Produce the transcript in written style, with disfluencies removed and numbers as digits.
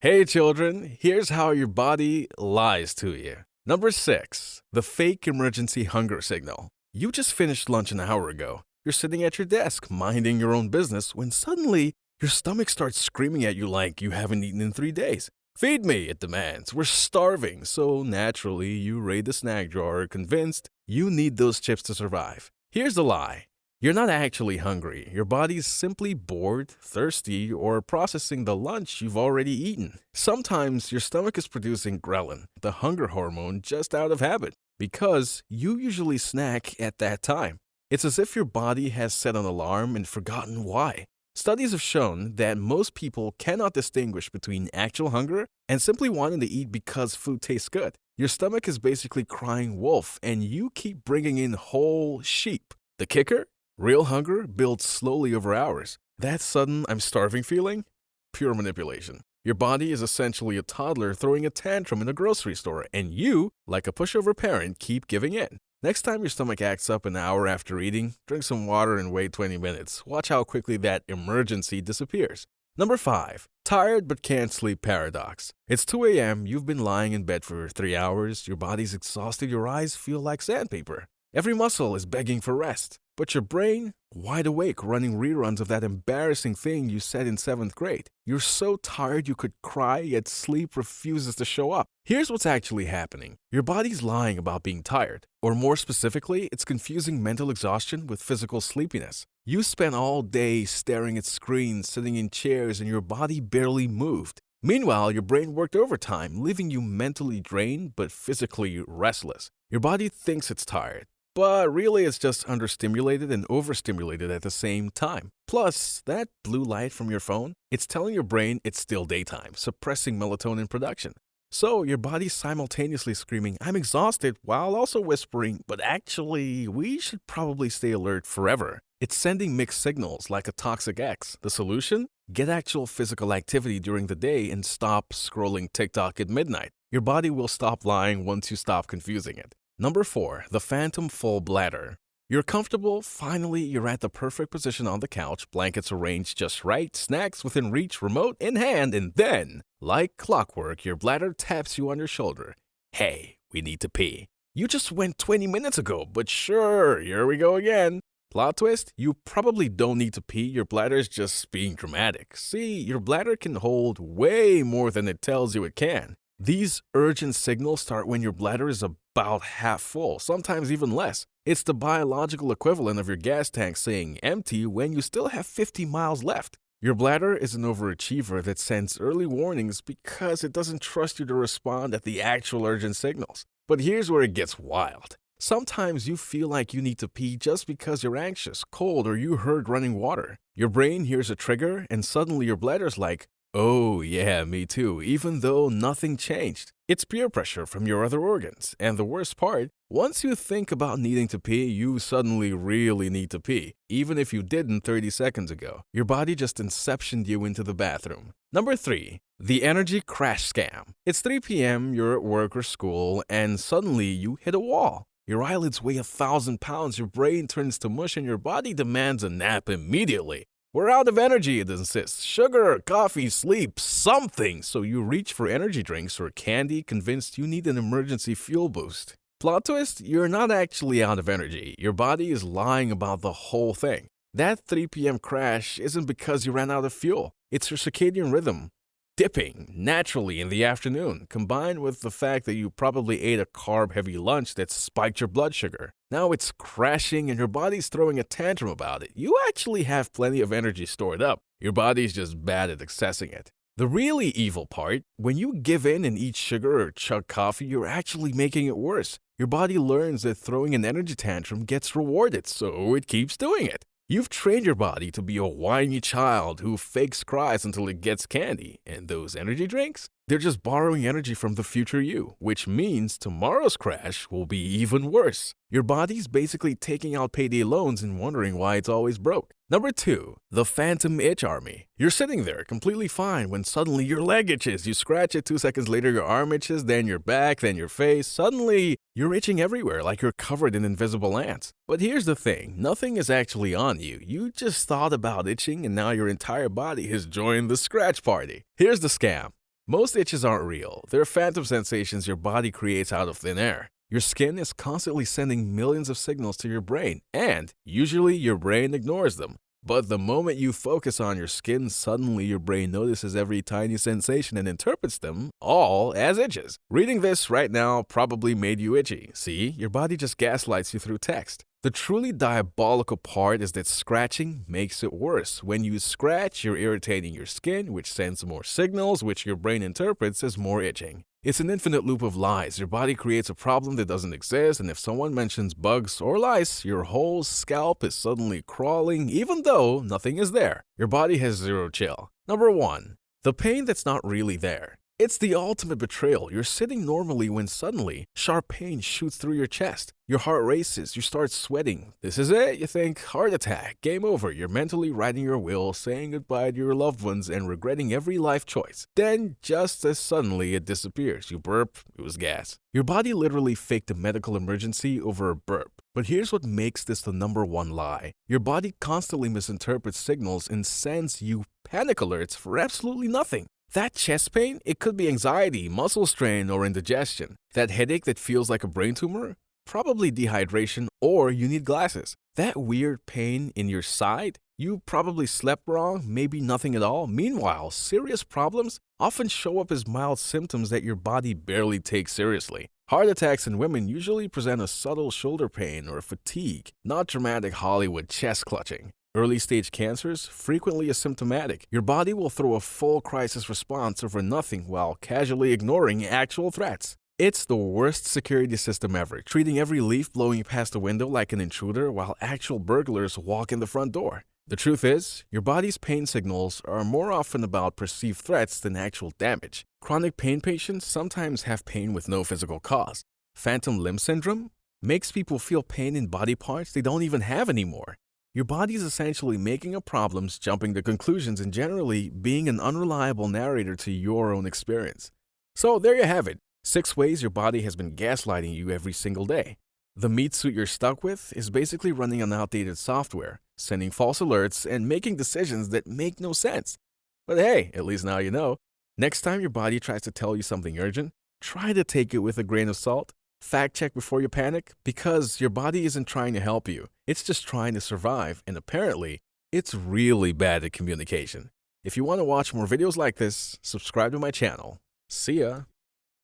Hey children, here's how your body lies to you. Number 6, the fake emergency hunger signal. You just finished lunch an hour ago. You're sitting at your desk, minding your own business, when suddenly your stomach starts screaming at you like you haven't eaten in 3 days. Feed me, it demands. We're starving, so naturally you raid the snack drawer, convinced you need those chips to survive. Here's the lie. You're not actually hungry. Your body's simply bored, thirsty, or processing the lunch you've already eaten. Sometimes your stomach is producing ghrelin, the hunger hormone, just out of habit, because you usually snack at that time. It's as if your body has set an alarm and forgotten why. Studies have shown that most people cannot distinguish between actual hunger and simply wanting to eat because food tastes good. Your stomach is basically crying wolf, and you keep bringing in whole sheep. The kicker? Real hunger builds slowly over hours. That sudden I'm starving feeling? Pure manipulation. Your body is essentially a toddler throwing a tantrum in a grocery store, and you, like a pushover parent, keep giving in. Next time your stomach acts up an hour after eating, drink some water and wait 20 minutes. Watch how quickly that emergency disappears. Number 5, tired but can't sleep paradox. It's 2 a.m., you've been lying in bed for 3 hours, your body's exhausted, your eyes feel like sandpaper. Every muscle is begging for rest. But your brain, wide awake, running reruns of that embarrassing thing you said in 7th grade. You're so tired you could cry, yet sleep refuses to show up. Here's what's actually happening. Your body's lying about being tired. Or more specifically, it's confusing mental exhaustion with physical sleepiness. You spent all day staring at screens, sitting in chairs, and your body barely moved. Meanwhile, your brain worked overtime, leaving you mentally drained but physically restless. Your body thinks it's tired, but really it's just understimulated and overstimulated at the same time. Plus, that blue light from your phone, it's telling your brain it's still daytime, suppressing melatonin production. So your body's simultaneously screaming, I'm exhausted, while also whispering, but actually, we should probably stay alert forever. It's sending mixed signals like a toxic ex. The solution? Get actual physical activity during the day and stop scrolling TikTok at midnight. Your body will stop lying once you stop confusing it. Number 4, the phantom full bladder. You're comfortable, finally you're at the perfect position on the couch, blankets arranged just right, snacks within reach, remote in hand, and then, like clockwork, your bladder taps you on your shoulder. Hey, we need to pee. You just went 20 minutes ago, but sure, here we go again. Plot twist, you probably don't need to pee, your bladder's just being dramatic. See, your bladder can hold way more than it tells you it can. These urgent signals start when your bladder is about half full, sometimes even less. It's the biological equivalent of your gas tank saying empty when you still have 50 miles left. Your bladder is an overachiever that sends early warnings because it doesn't trust you to respond at the actual urgent signals. But here's where it gets wild. Sometimes you feel like you need to pee just because you're anxious, cold, or you heard running water. Your brain hears a trigger, and suddenly your bladder's like, oh, yeah, me too, even though nothing changed. It's peer pressure from your other organs. And the worst part, once you think about needing to pee, you suddenly really need to pee, even if you didn't 30 seconds ago. Your body just inceptioned you into the bathroom. Number 3, the energy crash scam. It's 3 p.m., you're at work or school, and suddenly you hit a wall. Your eyelids weigh 1,000 pounds, your brain turns to mush, and your body demands a nap immediately. We're out of energy, it insists. Sugar, coffee, sleep, something. So you reach for energy drinks or candy, convinced you need an emergency fuel boost. Plot twist, you're not actually out of energy. Your body is lying about the whole thing. That 3 p.m. crash isn't because you ran out of fuel. It's your circadian rhythm dipping naturally in the afternoon, combined with the fact that you probably ate a carb-heavy lunch that spiked your blood sugar. Now it's crashing and your body's throwing a tantrum about it. You actually have plenty of energy stored up. Your body's just bad at accessing it. The really evil part, when you give in and eat sugar or chug coffee, you're actually making it worse. Your body learns that throwing an energy tantrum gets rewarded, so it keeps doing it. You've trained your body to be a whiny child who fakes cries until it gets candy. And those energy drinks? They're just borrowing energy from the future you, which means tomorrow's crash will be even worse. Your body's basically taking out payday loans and wondering why it's always broke. Number 2, the phantom itch army. You're sitting there completely fine when suddenly your leg itches. You scratch it, 2 seconds later your arm itches, then your back, then your face. Suddenly, you're itching everywhere like you're covered in invisible ants. But here's the thing, nothing is actually on you. You just thought about itching and now your entire body has joined the scratch party. Here's the scam. Most itches aren't real. They're phantom sensations your body creates out of thin air. Your skin is constantly sending millions of signals to your brain, and usually your brain ignores them. But the moment you focus on your skin, suddenly your brain notices every tiny sensation and interprets them all as itches. Reading this right now probably made you itchy. See, your body just gaslights you through text. The truly diabolical part is that scratching makes it worse. When you scratch, you're irritating your skin, which sends more signals, which your brain interprets as more itching. It's an infinite loop of lies. Your body creates a problem that doesn't exist, and if someone mentions bugs or lice, your whole scalp is suddenly crawling, even though nothing is there. Your body has zero chill. Number 1. The pain that's not really there. It's the ultimate betrayal. You're sitting normally when suddenly sharp pain shoots through your chest. Your heart races, you start sweating. This is it, you think, heart attack, game over. You're mentally writing your will, saying goodbye to your loved ones, and regretting every life choice. Then, just as suddenly, it disappears. You burp, it was gas. Your body literally faked a medical emergency over a burp. But here's what makes this the number 1 lie. Your body constantly misinterprets signals and sends you panic alerts for absolutely nothing. That chest pain, it could be anxiety, muscle strain, or indigestion. That headache that feels like a brain tumor? Probably dehydration, or you need glasses. That weird pain in your side? You probably slept wrong, maybe nothing at all. Meanwhile, serious problems often show up as mild symptoms that your body barely takes seriously. Heart attacks in women usually present a subtle shoulder pain or fatigue, not dramatic Hollywood chest clutching. Early-stage cancers, frequently asymptomatic. Your body will throw a full crisis response over nothing while casually ignoring actual threats. It's the worst security system ever, treating every leaf blowing past the window like an intruder while actual burglars walk in the front door. The truth is, your body's pain signals are more often about perceived threats than actual damage. Chronic pain patients sometimes have pain with no physical cause. Phantom limb syndrome makes people feel pain in body parts they don't even have anymore. Your body is essentially making up problems, jumping to conclusions, and generally being an unreliable narrator to your own experience. So there you have it. 6 ways your body has been gaslighting you every single day. The meat suit you're stuck with is basically running on outdated software, sending false alerts, and making decisions that make no sense. But hey, at least now you know. Next time your body tries to tell you something urgent, try to take it with a grain of salt. Fact check before you panic, because your body isn't trying to help you. It's just trying to survive, and apparently, it's really bad at communication. If you want to watch more videos like this, subscribe to my channel. See ya!